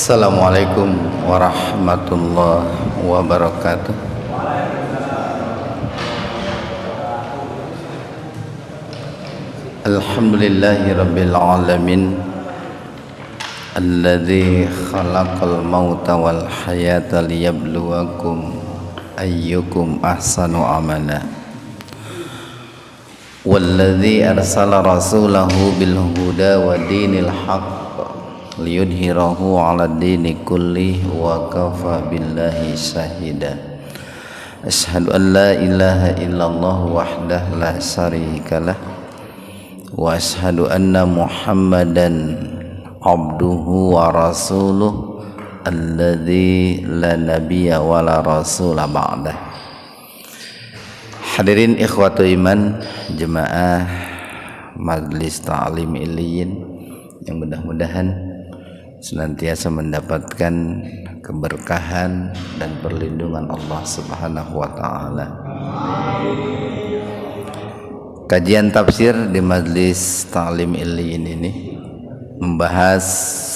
Assalamualaikum warahmatullahi wabarakatuh. Alhamdulillahi rabbil alamin, alladzi khalaqal mauta wal hayata liyabluwakum ayyukum ahsanu amala, walladzi arsala rasulahu bil huda wa dinil haqq liyudhhirahu 'alad dini kullihi wa kafa billahi syahida. Asyhadu an la ilaha illallah wahdahu la syarikalah wa asyhadu anna Muhammadan abduhu wa rasuluh alladzi la nabiyya wa la rasula ba'dah. Hadirin ikhwatu iman, jemaah Majlis Ta'lim Illiyin yang mudah-mudahan senantiasa mendapatkan keberkahan dan perlindungan Allah Subhanahu wa taala. Kajian tafsir di Majlis Ta'lim Illiyin ini membahas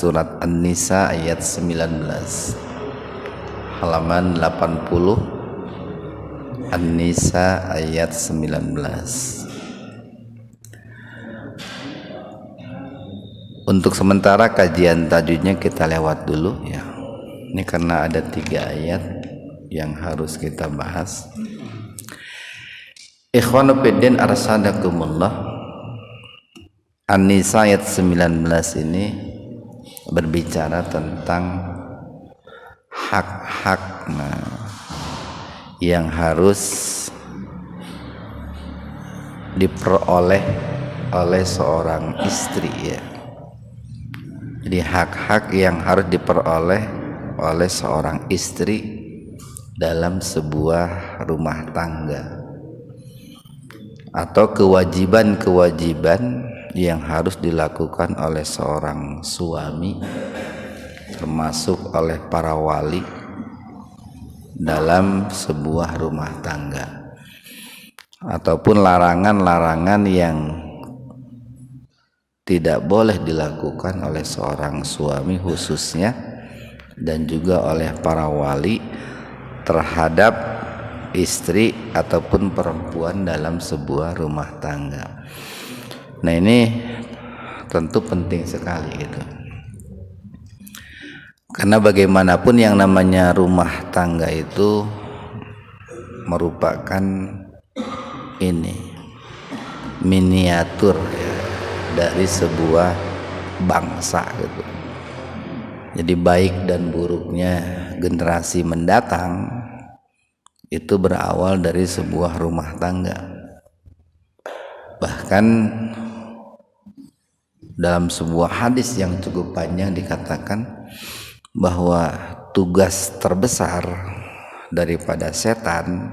surat An-Nisa ayat 19 halaman 80. An-Nisa ayat 19. Untuk sementara kajian tajwidnya kita lewat dulu ya. Ini karena ada 3 ayat yang harus kita bahas. Ikhwanu fiddin arsadakumullah. An-Nisa ayat 19 ini berbicara tentang hak-hak yang harus diperoleh oleh seorang istri ya. Jadi hak-hak yang harus diperoleh oleh seorang istri dalam sebuah rumah tangga, atau kewajiban-kewajiban yang harus dilakukan oleh seorang suami, termasuk oleh para wali dalam sebuah rumah tangga, ataupun larangan-larangan yang tidak boleh dilakukan oleh seorang suami khususnya dan juga oleh para wali terhadap istri ataupun perempuan dalam sebuah rumah tangga. Nah, ini tentu penting sekali gitu. Karena bagaimanapun yang namanya rumah tangga itu merupakan ini miniatur ya, dari sebuah bangsa gitu. Jadi baik dan buruknya generasi mendatang itu berawal dari sebuah rumah tangga. Bahkan dalam sebuah hadis yang cukup panjang dikatakan bahwa tugas terbesar daripada setan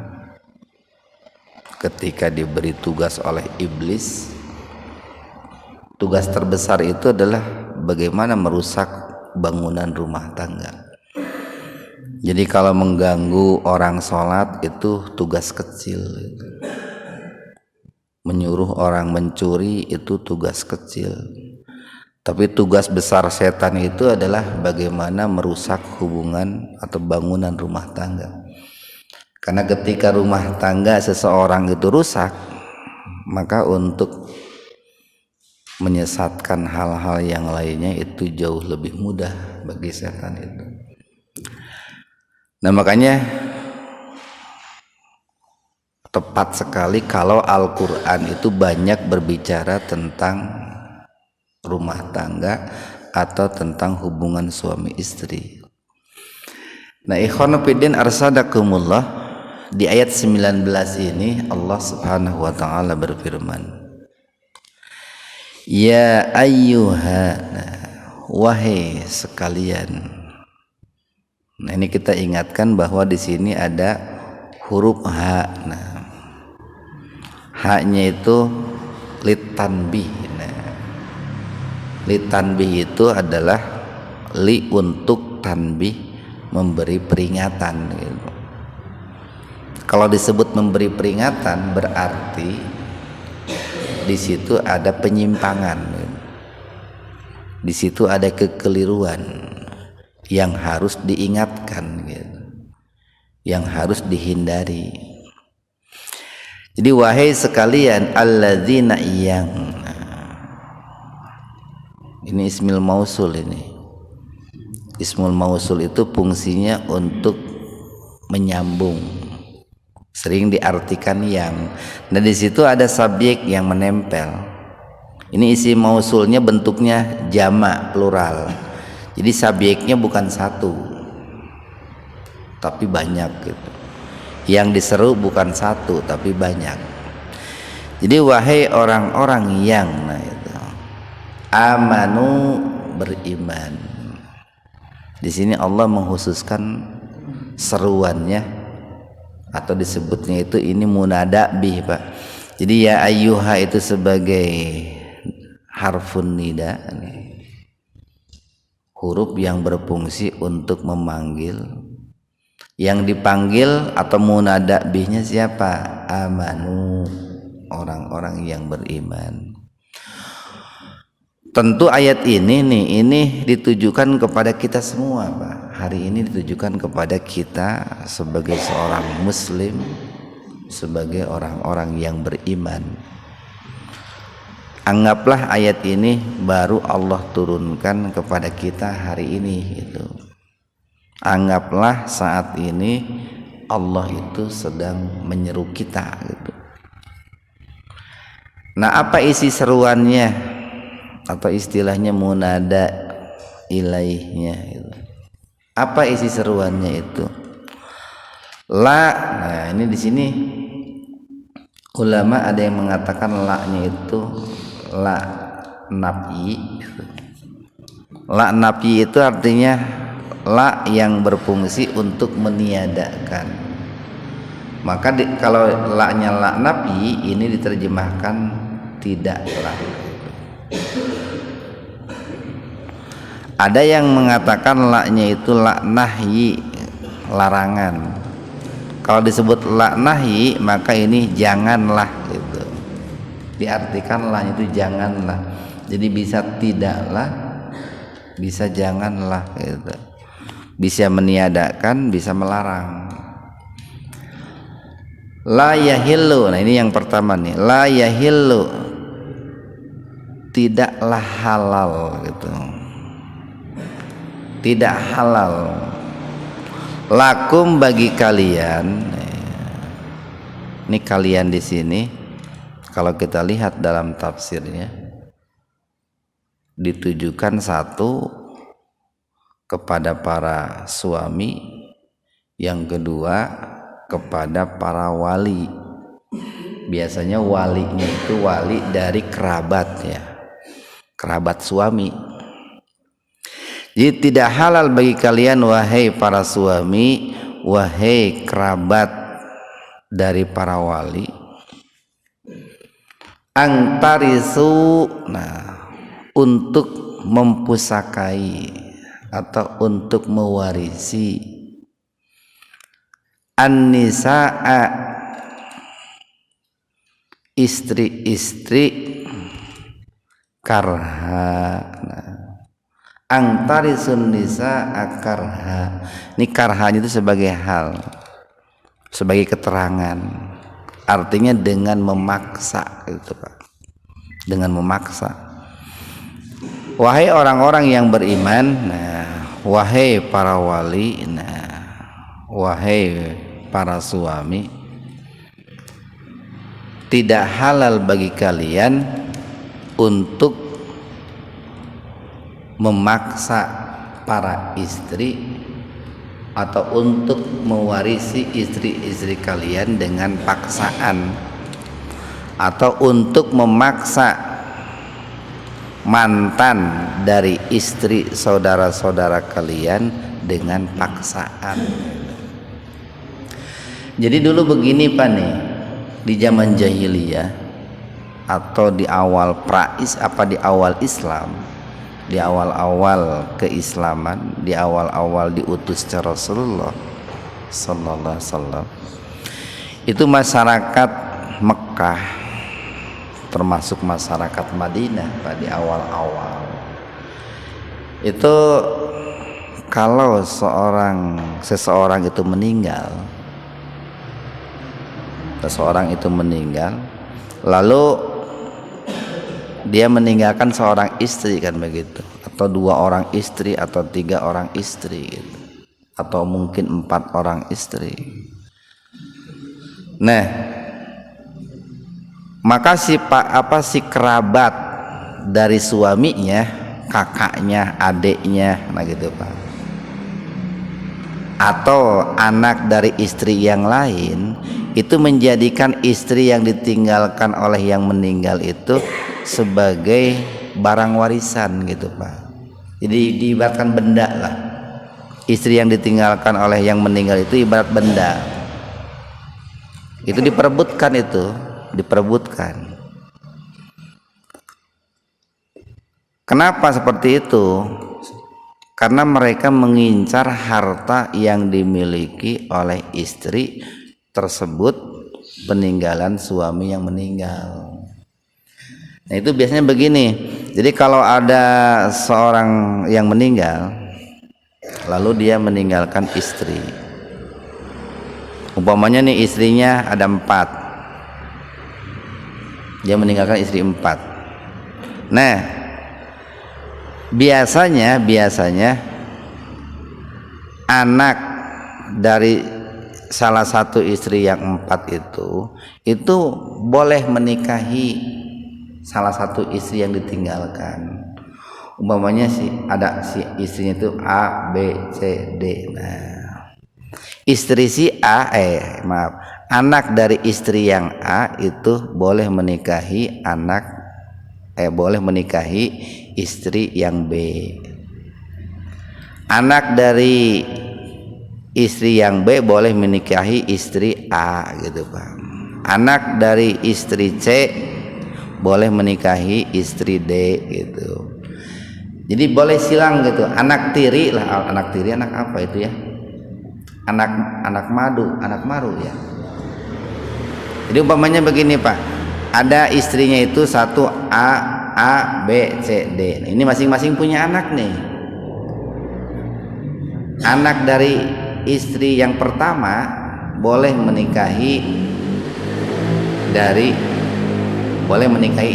ketika diberi tugas oleh iblis, tugas terbesar itu adalah bagaimana merusak bangunan rumah tangga. Jadi kalau mengganggu orang sholat itu tugas kecil, menyuruh orang mencuri itu tugas kecil. Tapi tugas besar setan itu adalah bagaimana merusak hubungan atau bangunan rumah tangga. Karena ketika rumah tangga seseorang itu rusak, maka untuk menyesatkan hal-hal yang lainnya itu jauh lebih mudah bagi setan itu. Nah, makanya tepat sekali kalau Al-Quran itu banyak berbicara tentang rumah tangga atau tentang hubungan suami istri. Nah, ikhwanu fiddin arsadakumullah, di ayat 19 ini Allah Subhanahu wa taala berfirman, ya ayyuhana, wahai sekalian. Nah, ini kita ingatkan bahwa di sini ada huruf ha. Nah, ha-nya itu litanbih. Nah, litanbih itu adalah li untuk tanbih, memberi peringatan gitu. Kalau disebut memberi peringatan berarti di situ ada penyimpangan, di situ ada kekeliruan yang harus diingatkan gitu, yang harus dihindari. Jadi wahai sekalian alladzina yang, ini ismul mausul. Ini ismul mausul itu fungsinya untuk menyambung, sering diartikan yang. Nah di situ ada subjek yang menempel. Ini isim mausulnya bentuknya jamak plural. Jadi subjeknya bukan satu, tapi banyak gitu. Yang diseru bukan satu, tapi banyak. Jadi wahai orang-orang yang, nah itu, amanu, beriman. Di sini Allah mengkhususkan seruannya, atau disebutnya itu ini munada bih, Pak. Jadi ya ayyuha itu sebagai harfun nida, huruf yang berfungsi untuk memanggil. Yang dipanggil atau munada bihnya siapa? Amanu, orang-orang yang beriman. Tentu ayat ini nih, ini ditujukan kepada kita semua, Pak. Hari ini ditujukan kepada kita sebagai seorang muslim, sebagai orang-orang yang beriman. Anggaplah ayat ini baru Allah turunkan kepada kita hari ini gitu. Anggaplah saat ini Allah itu sedang menyeru kita gitu. Nah, apa isi seruannya atau istilahnya munada ilaihnya gitu. Apa isi seruannya itu? La. Nah, ini di sini ulama ada yang mengatakan la-nya itu la nafi. La nafi itu artinya la yang berfungsi untuk meniadakan. Maka kalau la-nya la nafi ini diterjemahkan tidaklah. Ada yang mengatakan la-nya itu la nahyi, larangan. Kalau disebut la nahyi maka ini janganlah gitu. Diartikan la itu janganlah. Jadi bisa tidaklah, bisa janganlah gitu. Bisa meniadakan, bisa melarang. La yahillu. Nah ini yang pertama nih. La yahillu, tidaklah halal gitu. Tidak halal. Lakum, bagi kalian. Ini kalian di sini kalau kita lihat dalam tafsirnya ditujukan satu kepada para suami, yang kedua kepada para wali. Biasanya walinya itu wali dari kerabat ya, kerabat suami. Jadi tidak halal bagi kalian wahai para suami, wahai kerabat dari para wali, angtarisu, nah untuk mempusakai atau untuk mewarisi an-nisaa, istri-istri karha. Nah, angtarisun nisaa karha. Ini karhanya itu sebagai hal, sebagai keterangan. Artinya dengan memaksa gitu, Pak. Dengan memaksa. Wahai orang-orang yang beriman, nah, wahai para wali, nah, wahai para suami, tidak halal bagi kalian untuk memaksa para istri atau untuk mewarisi istri-istri kalian dengan paksaan, atau untuk memaksa mantan dari istri saudara-saudara kalian dengan paksaan. Jadi dulu begini Pak nih, di zaman jahiliyah atau di awal di awal Islam, di awal-awal keislaman, di awal-awal diutusnya Rasulullah sallallahu alaihi wasallam, itu masyarakat Mekah termasuk masyarakat Madinah pada awal-awal itu kalau seseorang itu meninggal, lalu dia meninggalkan seorang istri kan begitu, atau 2 orang istri atau 3 orang istri gitu, atau mungkin 4 orang istri. Nah, maka si kerabat dari suaminya, kakaknya, adiknya, nah gitu Pak, atau anak dari istri yang lain, itu menjadikan istri yang ditinggalkan oleh yang meninggal itu sebagai barang warisan gitu Pak. Jadi diibaratkan benda lah. Istri yang ditinggalkan oleh yang meninggal itu ibarat benda. Itu diperebutkan. Kenapa seperti itu? Karena mereka mengincar harta yang dimiliki oleh istri tersebut peninggalan suami yang meninggal. Nah itu biasanya begini. Jadi kalau ada seorang yang meninggal, lalu dia meninggalkan istri, umpamanya nih istrinya ada 4, dia meninggalkan istri 4. Nah biasanya anak dari salah satu istri yang 4 itu boleh menikahi salah satu istri yang ditinggalkan. Umpamanya ada istrinya itu A, B, C, D. Nah, istri anak dari istri yang A itu boleh menikahi istri yang B. Anak dari istri yang B boleh menikahi istri A gitu Pak. Anak dari istri C boleh menikahi istri D gitu. Jadi boleh silang gitu. Anak tiri anak apa itu ya? Anak maru ya. Jadi umpamanya begini Pak, ada istrinya itu 1 A, B, C, D. Nah, ini masing-masing punya anak nih. Anak dari istri yang pertama boleh menikahi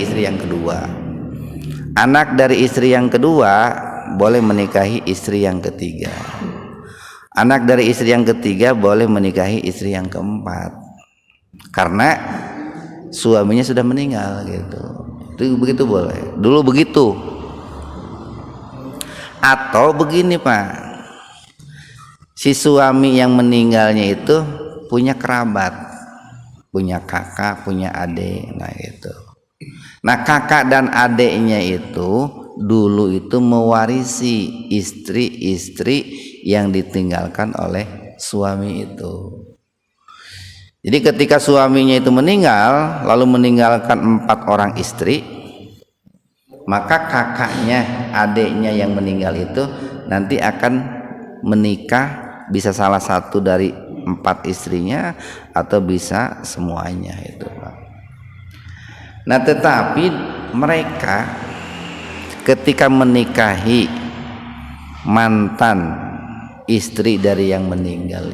istri yang kedua. Anak dari istri yang kedua boleh menikahi istri yang ketiga. Anak dari istri yang ketiga boleh menikahi istri yang keempat. Karena suaminya sudah meninggal gitu. Itu begitu boleh. Dulu begitu. Atau begini Pak, si suami yang meninggalnya itu punya kerabat, punya kakak, punya adik, nah gitu. Nah kakak dan adiknya itu dulu itu mewarisi istri-istri yang ditinggalkan oleh suami itu. Jadi ketika suaminya itu meninggal, lalu meninggalkan 4 orang istri, maka kakaknya, adiknya yang meninggal itu nanti akan menikah, bisa salah satu dari 4 istrinya atau bisa semuanya itu Pak. Nah tetapi mereka ketika menikahi mantan istri dari yang meninggal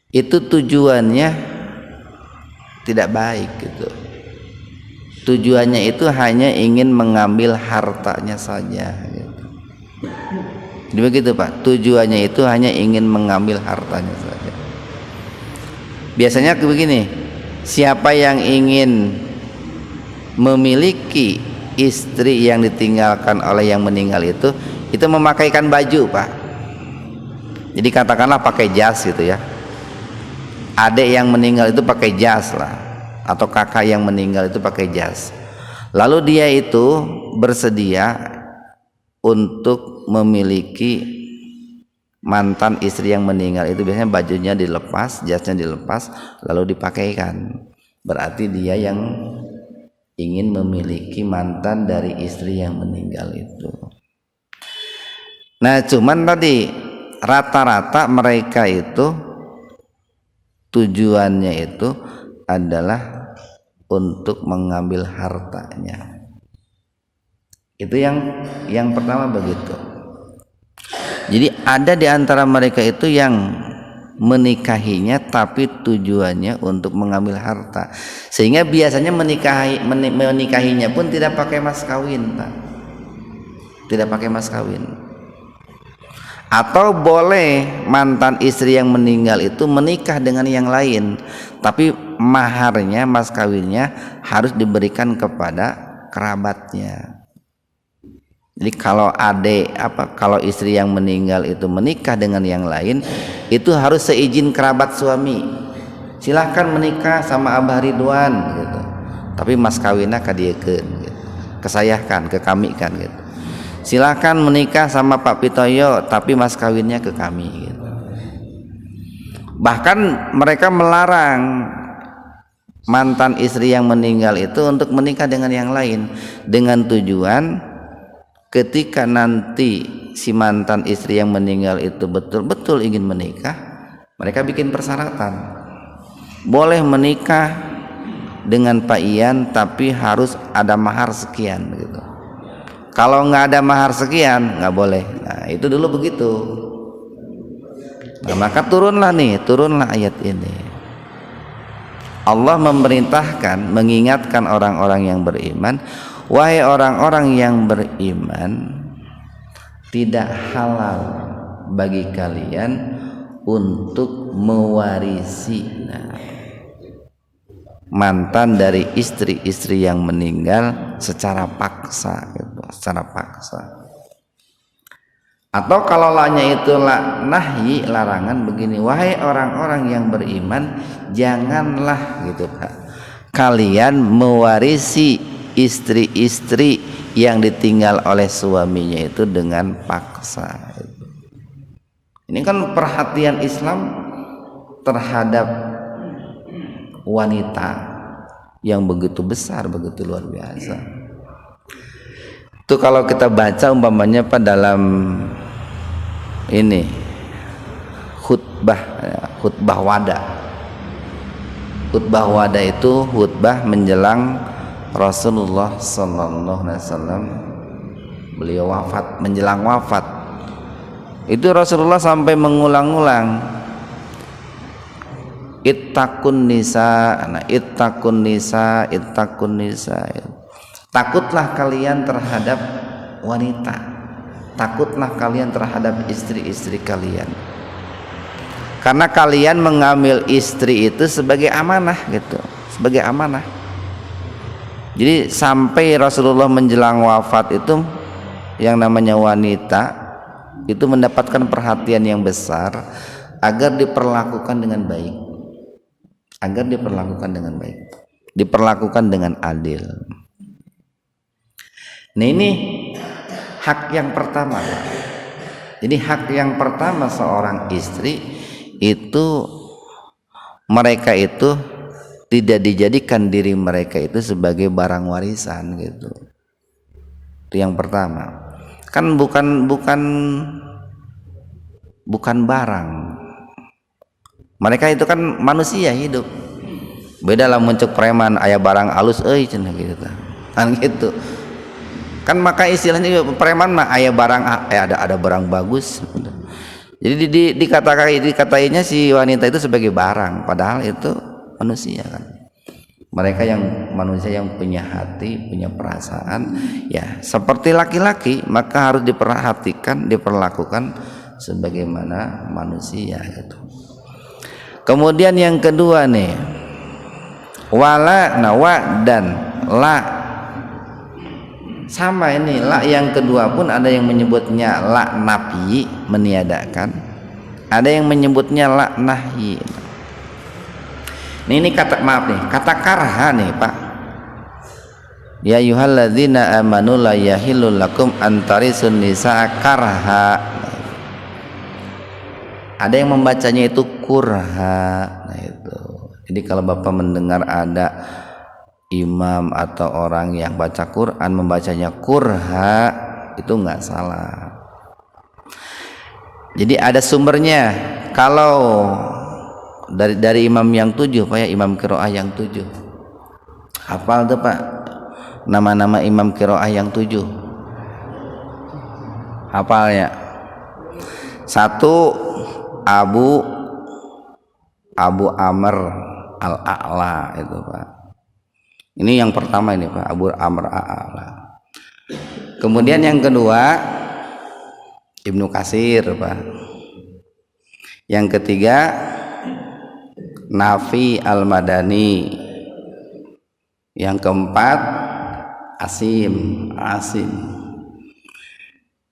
itu tujuannya tidak baik gitu. Tujuannya itu hanya ingin mengambil hartanya saja gitu. Jadi begitu Pak, tujuannya itu hanya ingin mengambil hartanya saja. Biasanya begini, siapa yang ingin memiliki istri yang ditinggalkan oleh yang meninggal itu memakaikan baju Pak. Jadi katakanlah pakai jas gitu ya. Adik yang meninggal itu pakai jas lah, atau kakak yang meninggal itu pakai jas. Lalu dia itu bersedia untuk memiliki mantan istri yang meninggal itu, biasanya bajunya dilepas, jasnya dilepas, lalu dipakaikan. Berarti dia yang ingin memiliki mantan dari istri yang meninggal itu. Nah cuman tadi rata-rata mereka itu tujuannya itu adalah untuk mengambil hartanya. Itu yang pertama begitu. Jadi ada di antara mereka itu yang menikahinya tapi tujuannya untuk mengambil harta, sehingga biasanya menikahinya pun tidak pakai mas kawin, Pak. Tidak pakai mas kawin. Atau boleh mantan istri yang meninggal itu menikah dengan yang lain, tapi maharnya, mas kawinnya harus diberikan kepada kerabatnya. Jadi kalau istri yang meninggal itu menikah dengan yang lain, itu harus seizin kerabat suami. Silahkan menikah sama Abah Ridwan gitu, tapi mas kawinnya kadiekeun gitu. Kesayahkan, ke kami kan gitu. Silahkan menikah sama Pak Pitoyo, tapi mas kawinnya ke kami gitu. Bahkan mereka melarang mantan istri yang meninggal itu untuk menikah dengan yang lain, dengan tujuan ketika nanti si mantan istri yang meninggal itu betul-betul ingin menikah, mereka bikin persyaratan. Boleh menikah dengan Pak Ian, tapi harus ada mahar sekian gitu. Kalau nggak ada mahar sekian, nggak boleh. Nah, itu dulu begitu. Nah, maka turunlah ayat ini. Allah memerintahkan, mengingatkan orang-orang yang beriman, wahai orang-orang yang beriman, tidak halal bagi kalian untuk mewarisi mantan dari istri-istri yang meninggal secara paksa gitu, secara paksa. Atau kalau lanya itu nahyi, larangan begini, wahai orang-orang yang beriman, janganlah gitu Pak, kalian mewarisi istri-istri yang ditinggal oleh suaminya itu dengan paksa. Ini kan perhatian Islam terhadap wanita yang begitu besar, begitu luar biasa. Itu kalau kita baca umpamanya dalam ini khutbah wada. Khutbah wada itu khutbah menjelang Rasulullah sallallahu alaihi wasallam beliau wafat, menjelang wafat. Itu Rasulullah sampai mengulang-ulang ittaqun nisa, ittaqun nisa. Takutlah kalian terhadap wanita, takutlah kalian terhadap istri-istri kalian, karena kalian mengambil istri itu sebagai amanah gitu, sebagai amanah. Jadi sampai Rasulullah menjelang wafat itu yang namanya wanita itu mendapatkan perhatian yang besar agar diperlakukan dengan baik, diperlakukan dengan adil. Nah, ini hak yang pertama. Jadi hak yang pertama seorang istri itu, mereka itu tidak dijadikan diri mereka itu sebagai barang warisan gitu. Itu yang pertama. Kan bukan barang. Mereka itu kan manusia hidup. Beda lah muncul preman aya barang alus cenah gitu. Kan gitu. Kan maka istilahnya preman mah aya barang ada barang bagus. Jadi dikatainya si wanita itu sebagai barang, padahal itu manusia kan. Mereka yang manusia yang punya hati, punya perasaan, ya seperti laki-laki, maka harus diperhatikan, diperlakukan sebagaimana manusia gitu. Kemudian yang kedua nih, wala nawa dan la. Sama ini la yang kedua pun ada yang menyebutnya la nafi, meniadakan, ada yang menyebutnya la nahyi. Ini kata karha nih Pak. Ya ayyuhalladzina amanu la yahillu lakum antarisun nisaa karha. Ada yang membacanya itu kurha. Nah itu. Jadi kalau Bapak mendengar ada imam atau orang yang baca Quran membacanya kurha, itu nggak salah. Jadi ada sumbernya. Kalau dari imam yang 7 Pak ya, imam qiraah yang 7. Hafal tuh Pak nama-nama imam qiraah yang 7? Hafal ya? Satu Abu Amr Al-A'la itu Pak. Ini yang pertama ini Pak, Abu Amr Al-A'la. Kemudian yang kedua Ibnu Katsir Pak. Yang ketiga Nafi Al-Madani. Yang keempat Asim.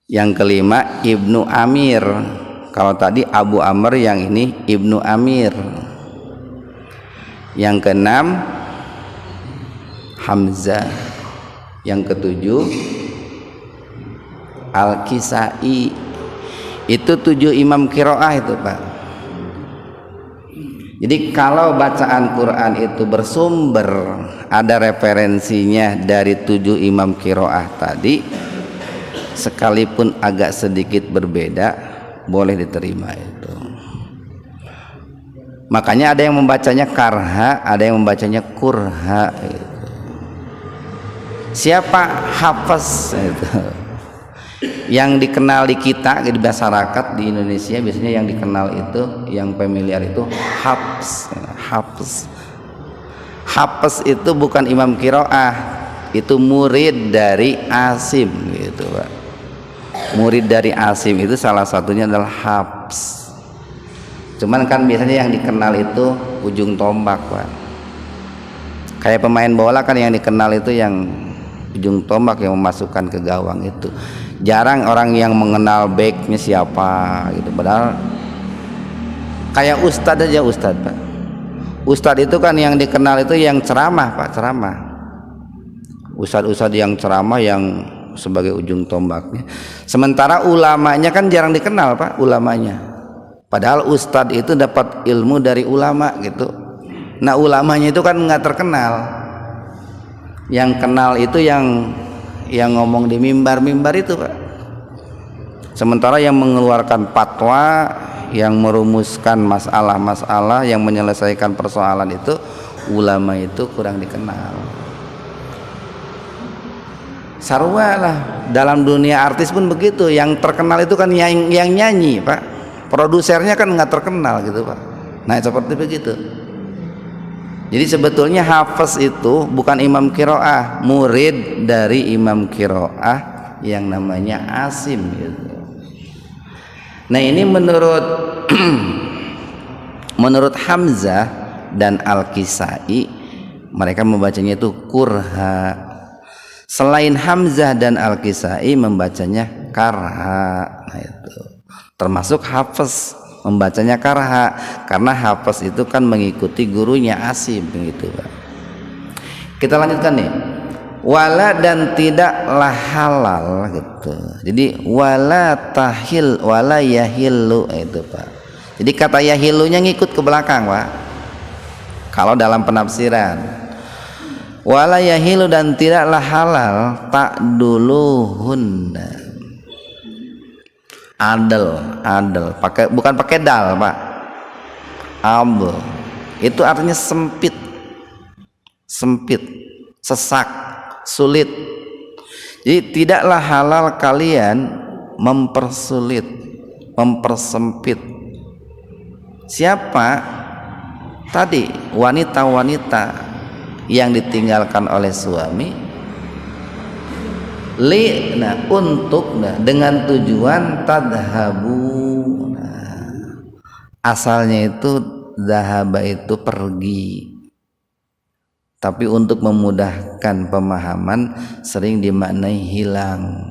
Yang kelima Ibnu Amir. Kalau tadi Abu Amr, yang ini Ibnu Amir. Yang keenam Hamzah. Yang ketujuh Al-Kisai. Itu 7 imam qiraah itu Pak. Jadi kalau bacaan Quran itu bersumber, ada referensinya dari 7 imam qiraah tadi, sekalipun agak sedikit berbeda, boleh diterima itu. Makanya ada yang membacanya karha, ada yang membacanya kurha gitu. Siapa hafaz itu? Yang dikenal di kita, di masyarakat di Indonesia biasanya yang dikenal itu, yang familiar itu Hafs itu bukan imam qiraah, itu murid dari Asim gitu Pak. Murid dari Asim itu salah satunya adalah Hafs. Cuman kan biasanya yang dikenal itu ujung tombak Pak. Kayak pemain bola kan yang dikenal itu yang ujung tombak yang memasukkan ke gawang itu. Jarang orang yang mengenal backnya siapa gitu. Padahal kayak ustadz aja, ustadz Pak. Ustadz itu kan yang dikenal itu yang ceramah Pak, ceramah. Ustadz yang ceramah yang sebagai ujung tombaknya. Sementara ulamanya kan jarang dikenal Pak, ulamanya. Padahal ustadz itu dapat ilmu dari ulama gitu. Nah ulamanya itu kan nggak terkenal. Yang kenal itu yang ngomong di mimbar itu Pak. Sementara yang mengeluarkan fatwa, yang merumuskan masalah-masalah, yang menyelesaikan persoalan itu, ulama itu kurang dikenal. Sarwa lah, dalam dunia artis pun begitu. Yang terkenal itu kan yang nyanyi Pak. Produsernya kan nggak terkenal gitu Pak. Nah seperti begitu. Jadi sebetulnya hafaz itu bukan imam qiraah, murid dari imam qiraah yang namanya Asim gitu. Nah ini menurut Hamzah dan Al-Kisai, mereka membacanya itu kurha. Selain Hamzah dan Al-Kisai membacanya karha. Nah itu termasuk hafaz membacanya karha, karena hafaz itu kan mengikuti gurunya Asim begitu Pak. Kita lanjutkan nih. Wala dan tidaklah halal gitu. Jadi wala yahillu itu Pak. Jadi kata yahillunya ngikut ke belakang Pak. Kalau dalam penafsiran wala yahillu dan tidaklah halal ta'duluhunna. Adel bukan pakai dal Pak. Abl itu artinya sempit, sesak, sulit. Jadi tidaklah halal kalian mempersulit, mempersempit. Siapa? Tadi wanita-wanita yang ditinggalkan oleh suami, untuk dengan tujuan tadhabu. Asalnya itu dhahaba itu pergi, tapi untuk memudahkan pemahaman sering dimaknai hilang.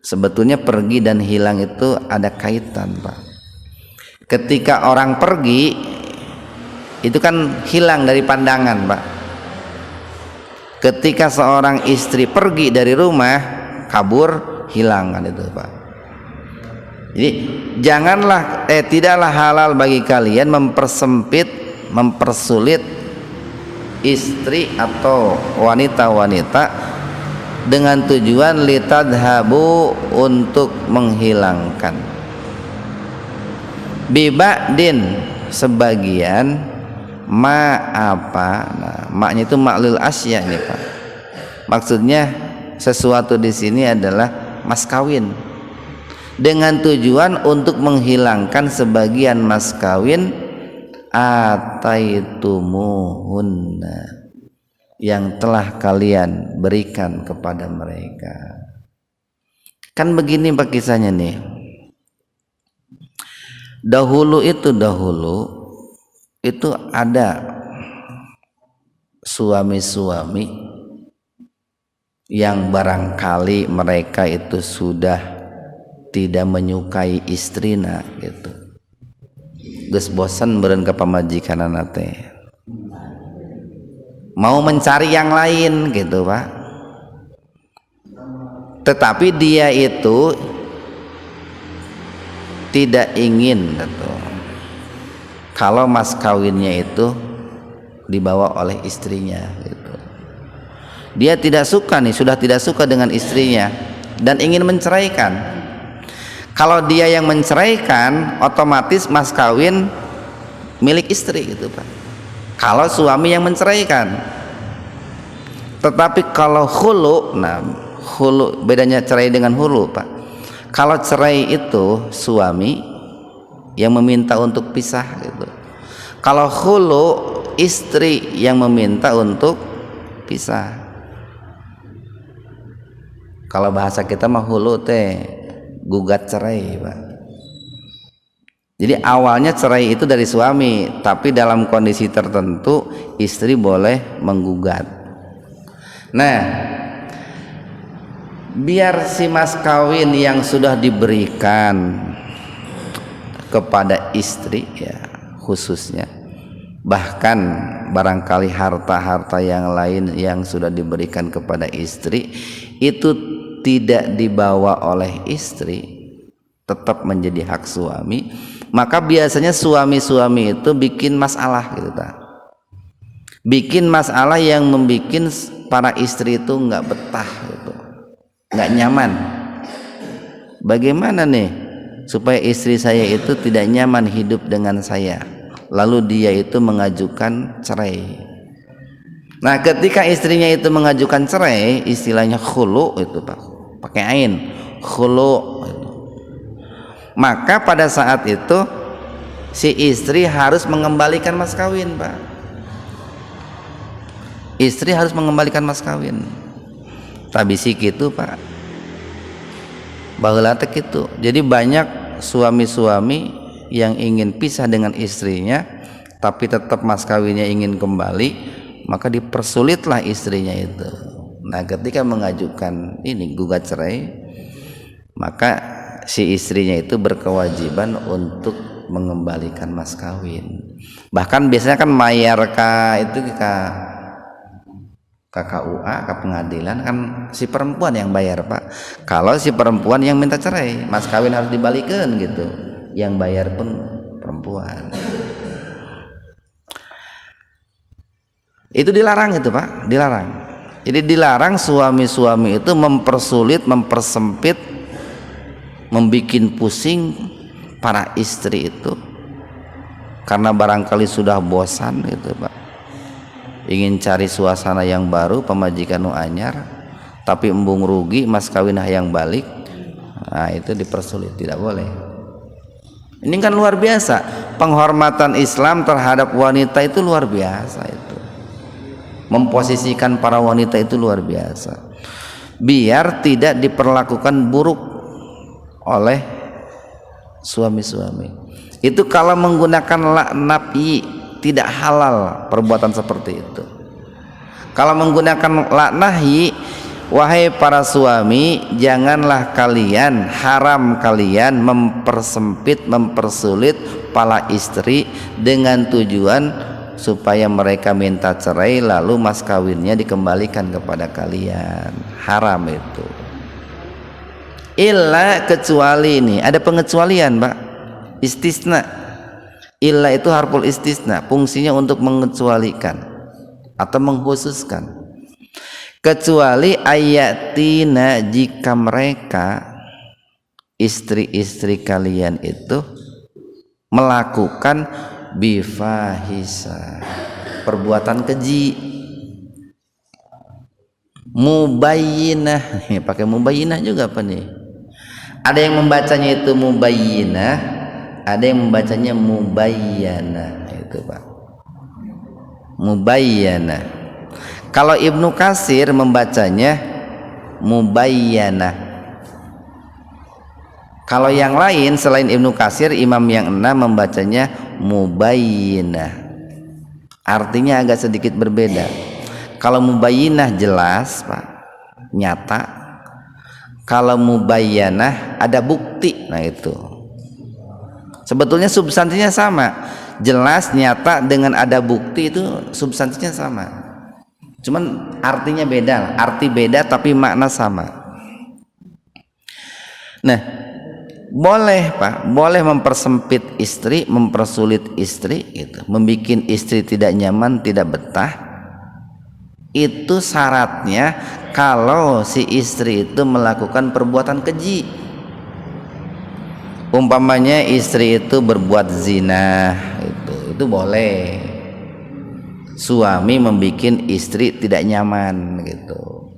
Sebetulnya pergi dan hilang itu ada kaitan Pak. Ketika orang pergi itu kan hilang dari pandangan Pak. Ketika seorang istri pergi dari rumah, kabur, hilang kan itu Pak. Jadi janganlah tidaklah halal bagi kalian mempersempit, mempersulit istri atau wanita-wanita dengan tujuan litadhabu, untuk menghilangkan. Biba'din sebagian apa, nah maknya itu maklul asya nih Pak. Maksudnya sesuatu di sini adalah mas kawin. dengan tujuan untuk menghilangkan sebagian mas kawin ataitumuhunna yang telah kalian berikan kepada mereka. Kan begini Pak kisahnya nih. Dahulu itu ada suami-suami yang barangkali mereka itu sudah tidak menyukai istrina gitu, geus bosan beureun ka pamajikanana teh, mau mencari yang lain gitu Pak. Tetapi dia itu tidak ingin gitu, kalau mas kawinnya itu dibawa oleh istrinya gitu. Dia tidak suka nih, sudah tidak suka dengan istrinya dan ingin menceraikan. Kalau dia yang menceraikan, otomatis mas kawin milik istri gitu Pak, kalau suami yang menceraikan. Tetapi kalau khulu, nah khulu bedanya cerai dengan hulu Pak. Kalau cerai itu suami yang meminta untuk pisah gitu. Kalau khulu istri yang meminta untuk pisah. Kalau bahasa kita mah hulu teh gugat cerai Pak. Jadi awalnya cerai itu dari suami, tapi dalam kondisi tertentu istri boleh menggugat. Nah, biar si mas kawin yang sudah diberikan kepada istri ya khususnya, bahkan barangkali harta-harta yang lain yang sudah diberikan kepada istri itu tidak dibawa oleh istri, tetap menjadi hak suami, maka biasanya suami-suami itu bikin masalah gitu tak? Bikin masalah yang membuat para istri itu nggak betah gitu, nggak nyaman. Bagaimana nih supaya istri saya itu tidak nyaman hidup dengan saya, lalu dia itu mengajukan cerai. Nah ketika istrinya itu mengajukan cerai, istilahnya khulu itu Pak, pakai ain, khulu. Maka pada saat itu si istri harus mengembalikan mas kawin Pak. Istri harus mengembalikan mas kawin. Tabisi gitu Pak, baheula teh kitu. Jadi banyak suami-suami yang ingin pisah dengan istrinya, tapi tetap mas kawinnya ingin kembali, maka dipersulitlah istrinya itu. Nah ketika mengajukan ini gugat cerai, maka si istrinya itu berkewajiban untuk mengembalikan mas kawin. Bahkan biasanya kan mayar itu ke KUA, ke pengadilan kan si perempuan yang bayar Pak. Kalau si perempuan yang minta cerai, mas kawin harus dibalikan gitu, yang bayar pun perempuan. Itu dilarang itu Pak, dilarang. Jadi dilarang suami-suami itu mempersulit, mempersempit, membikin pusing para istri itu, karena barangkali sudah bosan gitu Pak, ingin cari suasana yang baru, pemajikan nu anyar, tapi embung rugi mas kawin yang balik. Nah itu dipersulit, tidak boleh. Ini kan luar biasa, penghormatan Islam terhadap wanita itu luar biasa itu. Memposisikan para wanita itu luar biasa, biar tidak diperlakukan buruk oleh suami-suami. Itu kalau menggunakan laknat tidak halal perbuatan seperti itu. Kalau menggunakan laknahi, wahai para suami, janganlah kalian, haram kalian mempersempit, mempersulit para istri dengan tujuan supaya mereka minta cerai lalu mas kawinnya dikembalikan kepada kalian. Haram itu. Illa, kecuali ini ada pengecualian Pak, istisna. Illa itu harful istisna, fungsinya untuk mengecualikan atau mengkhususkan. Kecuali ayatina, jika mereka istri-istri kalian itu melakukan bifahisa, perbuatan keji, mubayyinah. Pakai mubayyinah juga apa nih? Ada yang membacanya itu mubayyinah, ada yang membacanya mubayyana, itu Pak. Mubayyana. Kalau Ibnu Katsir membacanya mubayyana. Kalau yang lain selain Ibnu Katsir, imam yang 6 membacanya mubayyinah. Artinya agak sedikit berbeda. Kalau mubayyinah jelas Pak, nyata. Kalau mubayyanah ada bukti. Nah itu sebetulnya substansinya sama, jelas, nyata, dengan ada bukti, itu substansinya sama, cuman artinya beda. Arti beda tapi makna sama. Nah, boleh Pak, boleh mempersempit istri, mempersulit istri gitu, membikin istri tidak nyaman, tidak betah. Itu syaratnya kalau si istri itu melakukan perbuatan keji. Umpamanya istri itu berbuat zina, itu boleh. Suami membikin istri tidak nyaman gitu.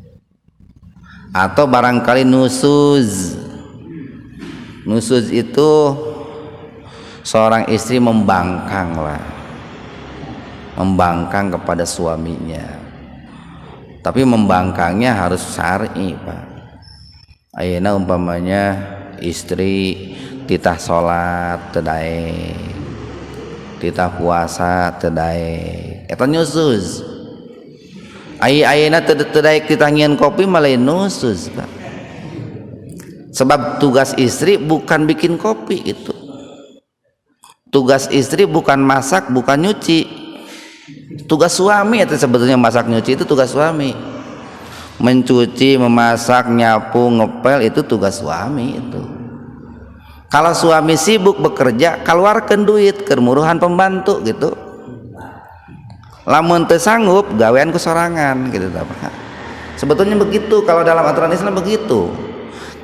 Atau barangkali nusuz. Nusuz itu seorang istri membangkang lah, membangkang kepada suaminya. Tapi membangkangnya harus syar'i Pak. Ayeuna umpamanya istri titah salat teu daek, titah puasa teu daek, eta nusuz. Ayeuna teu daek titah ngieun kopi malah nusuz Pak. Sebab tugas istri bukan bikin kopi itu. Tugas istri bukan masak, bukan nyuci. Tugas suami itu sebetulnya masak nyuci, itu tugas suami. Mencuci, memasak, nyapu, ngepel itu tugas suami itu. Kalau suami sibuk bekerja, keluarkan duit kemuruhan pembantu gitu. Lamun teu sanggup gawean ku sorangan gitu Pak. Sebetulnya begitu kalau dalam aturan Islam begitu.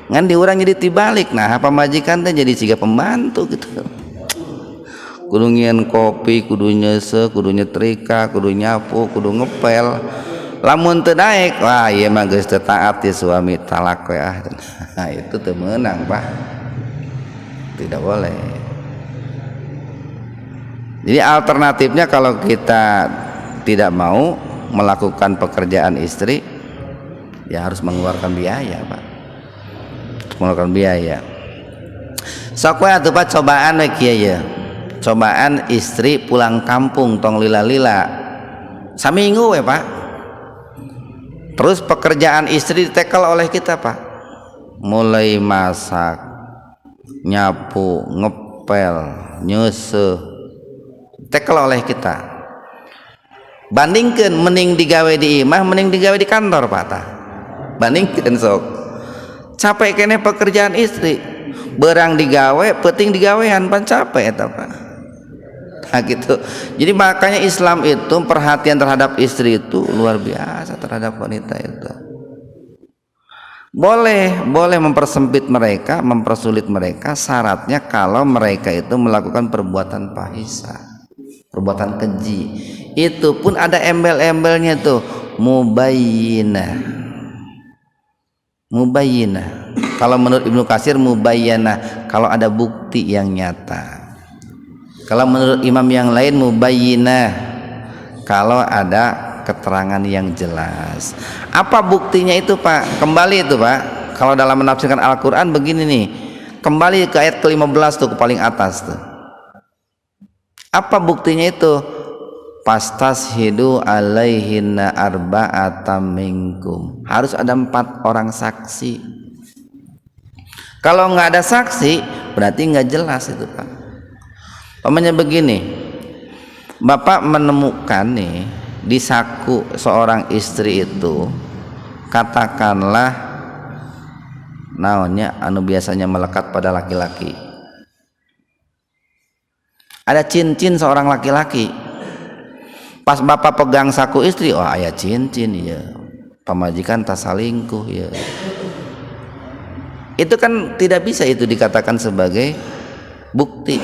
Ngan diurang jadi tibalik. Nah, pamajikan teh jadi siga pembantu gitu. Kudu ngieun kopi, kudu nyese, kudu nyetrika, kudu nyapu, kudu ngepel. Lamun teu daek, wah ieu mah geus teu taat ya suami, talak we ah. Nah, itu teu meunang Pak. Tidak boleh. Jadi alternatifnya kalau kita tidak mau melakukan pekerjaan istri, ya harus mengeluarkan biaya Pak. Mengeluarkan biaya. Sok we atuh Pak cobaan we kieu ya. Cobaan istri pulang kampung tong lila-lila saminggu we Pak. Terus pekerjaan istri ditekel oleh kita Pak, mulai masak, nyapu, ngepel, nyusuh, tekel oleh kita. Bandingkan mending digawe di imah, mending digawe di kantor Pak tah. Bandingkan sok. Capek kene pekerjaan istri, berang digawe, penting digawean pan capek eta Pak. Nah gitu. Jadi makanya Islam itu perhatian terhadap istri itu luar biasa terhadap wanita itu. Boleh mempersempit mereka, mempersulit mereka, syaratnya kalau mereka itu melakukan perbuatan fahisah, perbuatan keji. Itu pun ada embel-embelnya tuh, mubayyinah. Mubayyinah. Kalau menurut Ibnu Katsir mubayyana, kalau ada bukti yang nyata. Kalau menurut imam yang lain mubayyinah, kalau ada keterangan yang jelas. Apa buktinya itu Pak? Kembali itu Pak, kalau dalam menafsirkan Al-Quran begini nih, kembali ke ayat ke-15 tuh, ke paling atas tuh. Apa buktinya itu? Fastashidu alaihinna arba'atam minkum. Harus ada 4 orang saksi. Kalau nggak ada saksi berarti nggak jelas itu Pak. Pokoknya begini, Bapak menemukan nih di saku seorang istri itu, katakanlah naonnya anu biasanya melekat pada laki-laki, ada cincin seorang laki-laki. Pas Bapak pegang saku istri, oh aya cincin ya, pamajikan tas salingkuh ya. Itu kan tidak bisa itu dikatakan sebagai bukti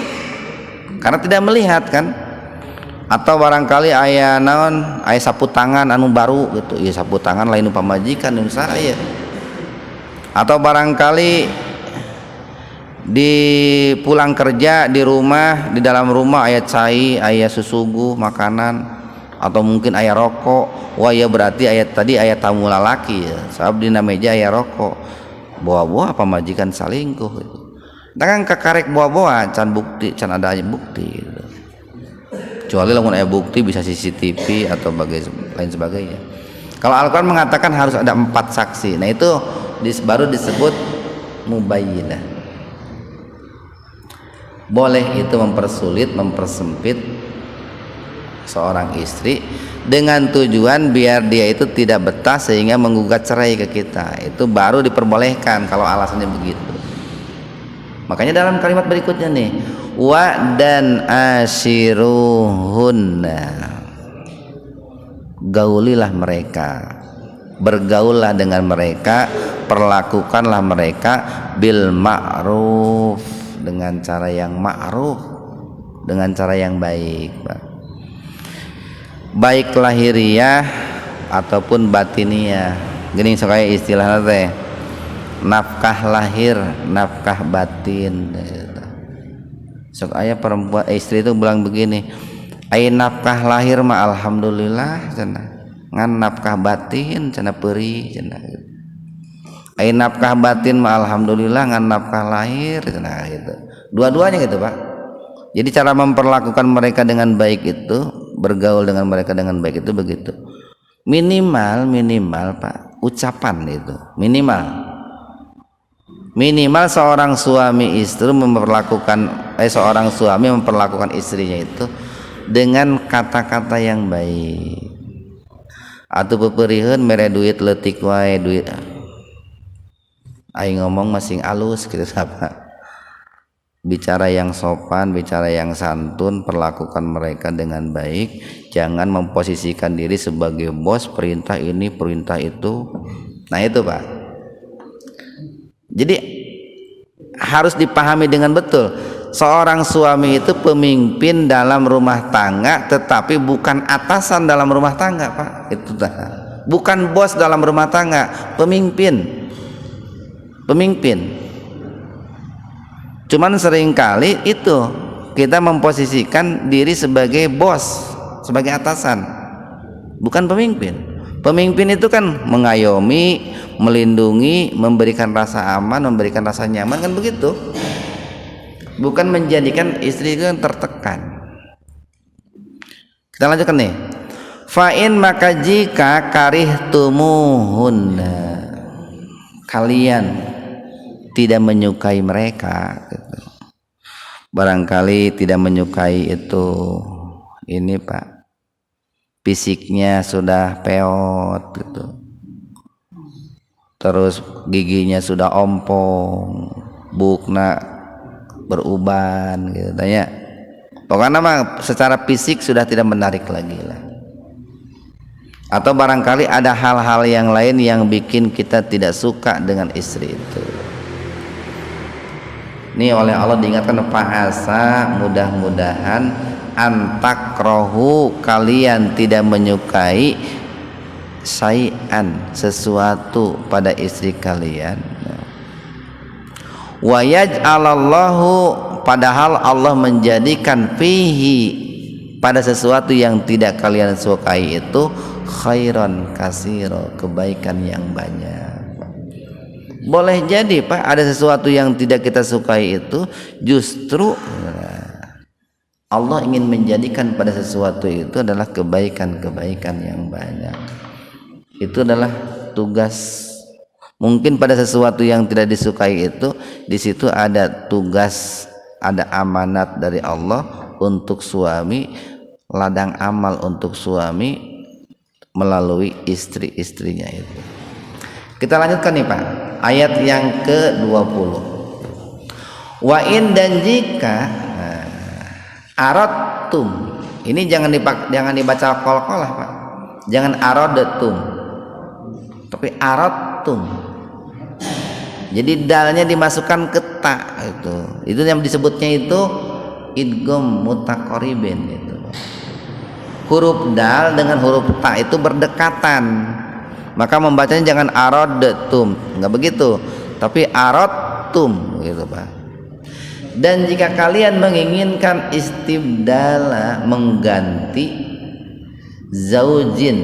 karena tidak melihat kan. Atau barangkali aya naon, aya sapu tangan anu baru gitu, ya sapu tangan lain pamajikan nu saya. Atau barangkali di pulang kerja di rumah, di dalam rumah aya cai, aya susugu makanan, atau mungkin aya rokok. Wah ya berarti ayat tadi aya tamu lalaki ya, sabab dina meja aya rokok. Bawa-bawa apa majikan salingkuh gitu. Dengan kakarek bawa-bawa can bukti, can ada aja bukti gitu. Kecuali lamun aya bukti bisa CCTV atau lain sebagainya. Kalau Al-Quran mengatakan harus ada 4 saksi. Nah itu baru disebut mubayyinah. Boleh itu mempersulit, mempersempit seorang istri dengan tujuan biar dia itu tidak betah sehingga menggugat cerai ke kita. Itu baru diperbolehkan kalau alasannya begitu. Makanya dalam kalimat berikutnya nih, wa dan ashiruhunna, gaulilah mereka, bergaullah dengan mereka, perlakukanlah mereka bil ma'ruf, dengan cara yang ma'ruf, dengan cara yang baik, baik lahiriah ataupun batiniah. Gini supaya istilahnya teh nafkah lahir, nafkah batin. Sok aya perempuan istri itu bilang begini, ai nafkah lahir mah alhamdulillah cenah, ngan nafkah batin cenah peuri cenah. Ai nafkah batin mah alhamdulillah, ngan nafkah lahir cenah gitu. Dua-duanya gitu, Pak. Jadi cara memperlakukan mereka dengan baik itu, bergaul dengan mereka dengan baik itu begitu. Minimal Pak, ucapan itu minimal seorang suami istri seorang suami memperlakukan istrinya itu dengan kata-kata yang baik. Atuh peperieun mere duit leutik wae, duit aing ngomong masing alus gitu sapa. Bicara yang sopan, bicara yang santun, perlakukan mereka dengan baik. Jangan memposisikan diri sebagai bos, perintah ini, perintah itu. Nah itu Pak. Jadi harus dipahami dengan betul. Seorang suami itu pemimpin dalam rumah tangga, tetapi bukan atasan dalam rumah tangga, Pak. Itu dah. Bukan bos dalam rumah tangga, pemimpin. Cuman seringkali itu kita memposisikan diri sebagai bos, sebagai atasan, bukan pemimpin. Pemimpin itu kan mengayomi, melindungi, memberikan rasa aman, memberikan rasa nyaman, kan begitu. Bukan menjadikan istri itu tertekan. Kita lanjutkan nih. Fa'in maka jika karihtumuhunna, kalian tidak menyukai mereka gitu. Barangkali tidak menyukai itu ini Pak, fisiknya sudah peot gitu, terus giginya sudah ompong, bukna beruban gitu tanya. Pokoknya mah secara fisik sudah tidak menarik lagi lah. Atau barangkali ada hal-hal yang lain yang bikin kita tidak suka dengan istri itu. Ini oleh Allah diingatkan, fa'asa, mudah-mudahan antakrohu, kalian tidak menyukai syai'an, sesuatu pada istri kalian. Wa yaj'alallahu, padahal Allah menjadikan fihi, pada sesuatu yang tidak kalian sukai itu khairan kasiro, kebaikan yang banyak. Boleh jadi Pak, ada sesuatu yang tidak kita sukai itu justru Allah ingin menjadikan pada sesuatu itu adalah kebaikan-kebaikan yang banyak. Itu adalah tugas. Mungkin pada sesuatu yang tidak disukai itu, di situ ada tugas, ada amanat dari Allah untuk suami, ladang amal untuk suami melalui istri-istrinya itu. Kita lanjutkan nih Pak, ayat yang ke-20. Wa in, dan jika aradtum, ini jangan dibaca qol-qolah Pak. Jangan aradatum, tapi aradtum. Jadi dalnya dimasukkan ke ta itu. Itu yang disebutnya itu idgham mutaqaribin itu. Huruf dal dengan huruf ta itu berdekatan. Maka membacanya jangan aradtum, enggak begitu, tapi aradtum gitu Pak. Dan jika kalian menginginkan istibdala, mengganti zaujin,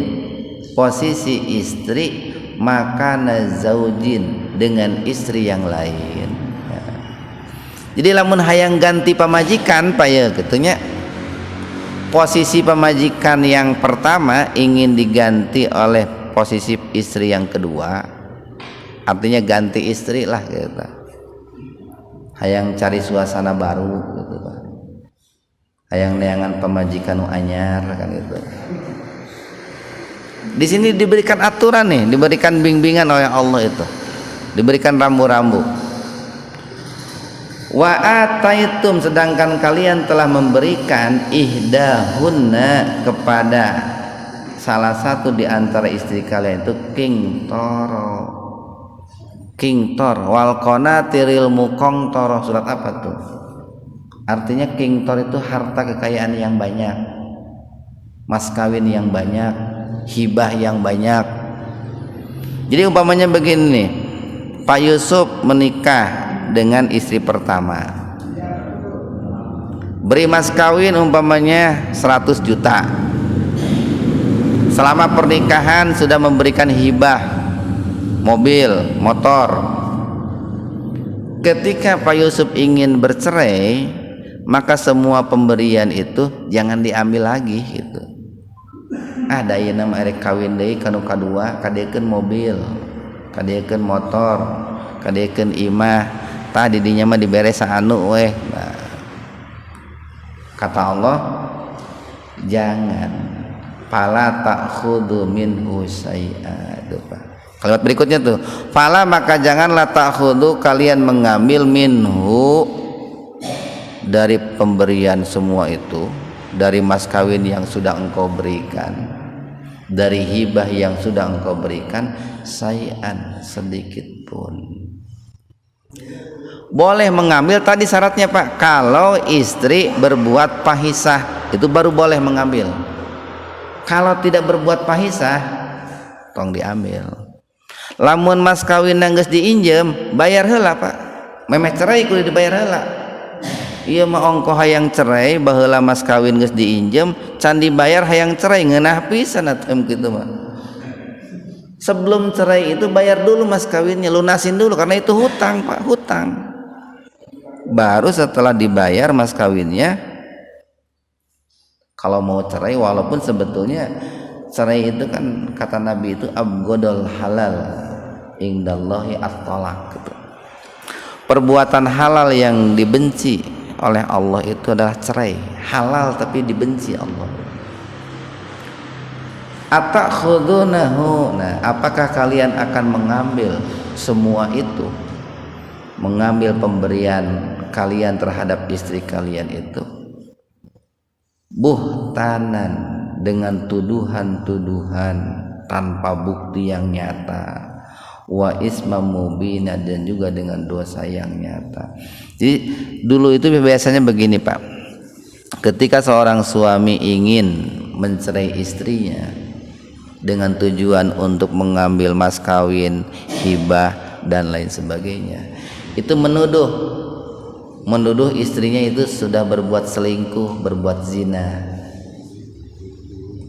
posisi istri, maka zaujin, dengan istri yang lain. Jadi lamun hayang ganti pamajikan paya ketunya, posisi pemajikan yang pertama ingin diganti oleh posisi istri yang kedua, artinya ganti istri lah gitu. Hayang cari suasana baru gitu Pak. Hayang neangan pemajikan nu anyar kan gitu. Di sini diberikan aturan nih, diberikan bimbingan oleh Allah itu. Diberikan rambu-rambu. Wa ataitum, sedangkan kalian telah memberikan ihdahunna, kepada salah satu di antara istri kalian itu Qintor wal qanatiril muqantara. Surat apa tuh? Artinya Qintor itu harta kekayaan yang banyak, mas kawin yang banyak, hibah yang banyak. Jadi umpamanya begini, Pak Yusuf menikah dengan istri pertama, beri mas kawin umpamanya 100 juta. Selama pernikahan sudah memberikan hibah mobil, motor. Ketika Pak Yusuf ingin bercerai, maka semua pemberian itu jangan diambil lagi gitu. Ada yang nama erek kawin deui kanu kadua, kadekeun mobil, kadekeun motor, kadekeun imah, tah didinya mah dibere saanu weh. Nah, kata Allah, jangan, fala ta'khudhu minhu syai'a. Kalimat berikutnya tuh, fala, maka janganlah ta'khudhu, kalian mengambil, minhu, dari pemberian semua itu, dari mas kawin yang sudah engkau berikan, dari hibah yang sudah engkau berikan, syai'an, sedikit pun. Boleh mengambil, tadi syaratnya Pak, kalau istri berbuat fahisah, itu baru boleh mengambil. Kalau tidak berbuat fahisah, tong diambil. Lamun mas kawin geus diinjem, bayar heula Pak. Memeh cerai kudu dibayar heula. Ieu mah ongko hayang cerai, baheula mas kawin geus diinjem, can dibayar hayang cerai, ngeunah pisan atuh kitu mah. Sebelum cerai itu bayar dulu mas kawinnya, lunasin dulu, karena itu hutang Pak, hutang. Baru setelah dibayar mas kawinnya, kalau mau cerai, walaupun sebetulnya cerai itu kan kata Nabi itu abgodol halal indallahi at-talaq gitu. Perbuatan halal yang dibenci oleh Allah itu adalah cerai. Halal tapi dibenci Allah. Atakhudunahu, nah apakah kalian akan mengambil semua itu, mengambil pemberian kalian terhadap istri kalian itu, buhtanan, dengan tuduhan-tuduhan tanpa bukti yang nyata, wa isma mubina, dan juga dengan dosa yang nyata. Jadi dulu itu biasanya begini Pak, ketika seorang suami ingin mencerai istrinya dengan tujuan untuk mengambil mas kawin, hibah dan lain sebagainya, itu menuduh istrinya itu sudah berbuat selingkuh, berbuat zina.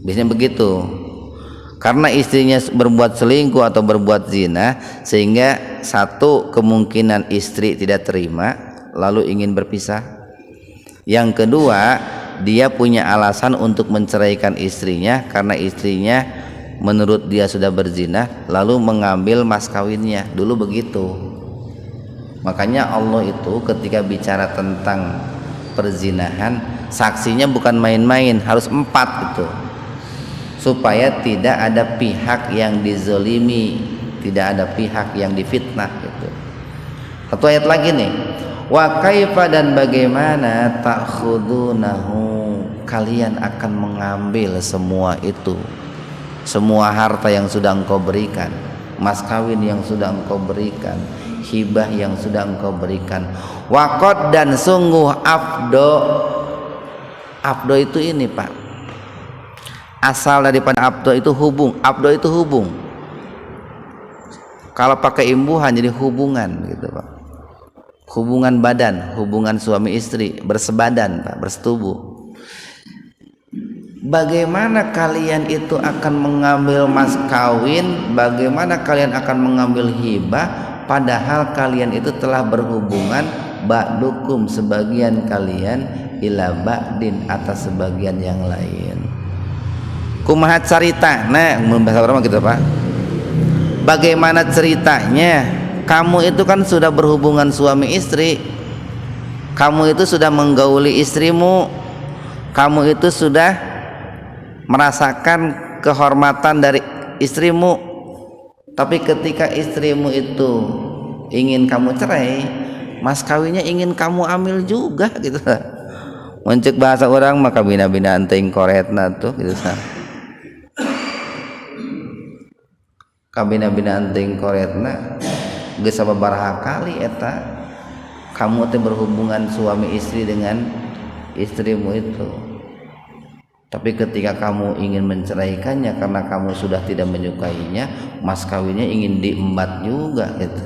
Biasanya begitu, karena istrinya berbuat selingkuh atau berbuat zina, sehingga satu, kemungkinan istri tidak terima lalu ingin berpisah. Yang kedua, dia punya alasan untuk menceraikan istrinya karena istrinya menurut dia sudah berzina, lalu mengambil mas kawinnya. Dulu begitu. Makanya Allah itu ketika bicara tentang perzinahan, saksinya bukan main-main, harus 4 itu, supaya tidak ada pihak yang dizolimi, tidak ada pihak yang difitnah gitu. Satu ayat lagi nih, wa kaifa, dan bagaimana, ta'khudunahu, kalian akan mengambil semua itu, semua harta yang sudah engkau berikan, mas kawin yang sudah engkau berikan, hibah yang sudah engkau berikan. Waqad, dan sungguh, afdo itu ini Pak, asal daripada abdo itu hubung. Abdo itu hubung, kalau pakai imbuhan jadi hubungan gitu Pak. hubungan badan, hubungan suami istri, bersebadan Pak, bersetubuh. Bagaimana kalian itu akan mengambil mas kawin, bagaimana kalian akan mengambil hibah, padahal kalian itu telah berhubungan ba'dukum, sebagian kalian, ila ba'din, atas sebagian yang lain. Kumaha carita, nah bahasa orang gitu Pak. Bagaimana ceritanya? Kamu itu kan sudah berhubungan suami istri, kamu itu sudah menggauli istrimu, kamu itu sudah merasakan kehormatan dari istrimu, tapi ketika istrimu itu ingin kamu cerai, mas kawinnya ingin kamu ambil juga gitu. Mencek bahasa orang maka bina-bina anting koretna tuh gitu sah. Kabina-bina anting koretna geus sababaraha kali eta kamu teh berhubungan suami istri dengan istrimu itu. Tapi ketika kamu ingin menceraikannya karena kamu sudah tidak menyukainya, mas kawinnya ingin diembat juga gitu.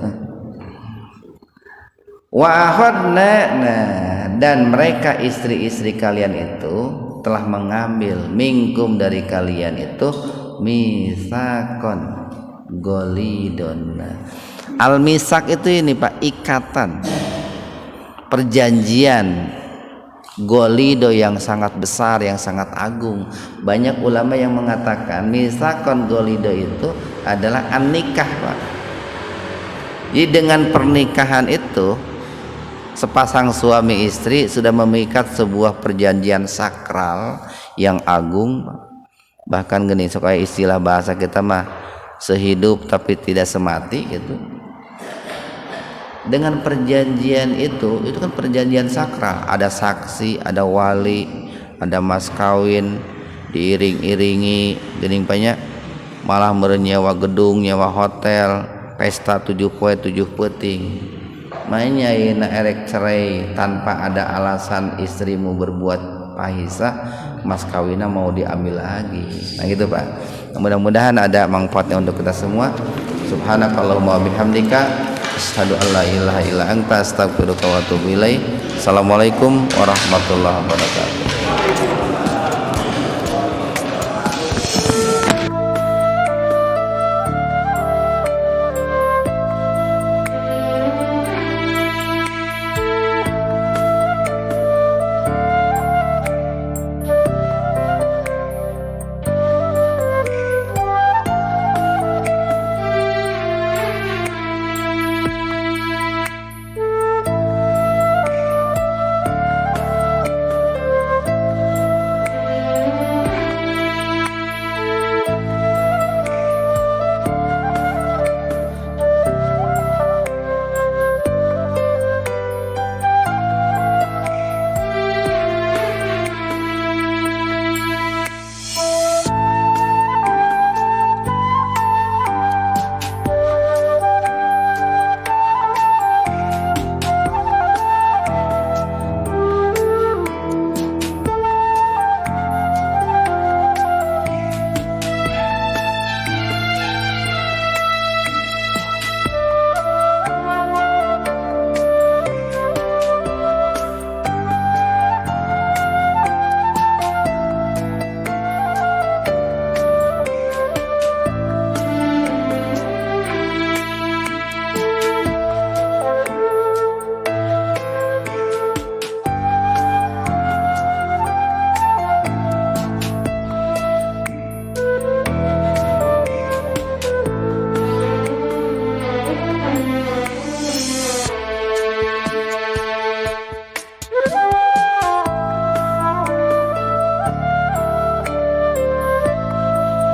Wa akhadna, dan mereka istri-istri kalian itu telah mengambil minkum dari kalian itu misakon golidon. Al misak itu ini Pak, ikatan, perjanjian golido yang sangat besar, yang sangat agung. Banyak ulama yang mengatakan misakon golido itu adalah an-nikah Pak. Jadi dengan pernikahan itu sepasang suami istri sudah mengikat sebuah perjanjian sakral yang agung. Bahkan gini, supaya istilah bahasa kita mah sehidup tapi tidak semati gitu. Dengan perjanjian itu kan perjanjian sakral, ada saksi, ada wali, ada mas kawin, diiring-iringi geuning banyak, malah merenyewa gedung, nyewa hotel, pesta 7 poe 7 peuting. Mainnya ayeuna erek cerai tanpa ada alasan istrimu berbuat pahisah, mas kawinnya mau diambil lagi. Nah gitu Pak. Mudah-mudahan ada manfaatnya untuk kita semua. Subhanakallahumma bihamdika asyhadu an la ilaha illa anta astaghfiruka wa atubu ilaik. Assalamualaikum warahmatullahi wabarakatuh.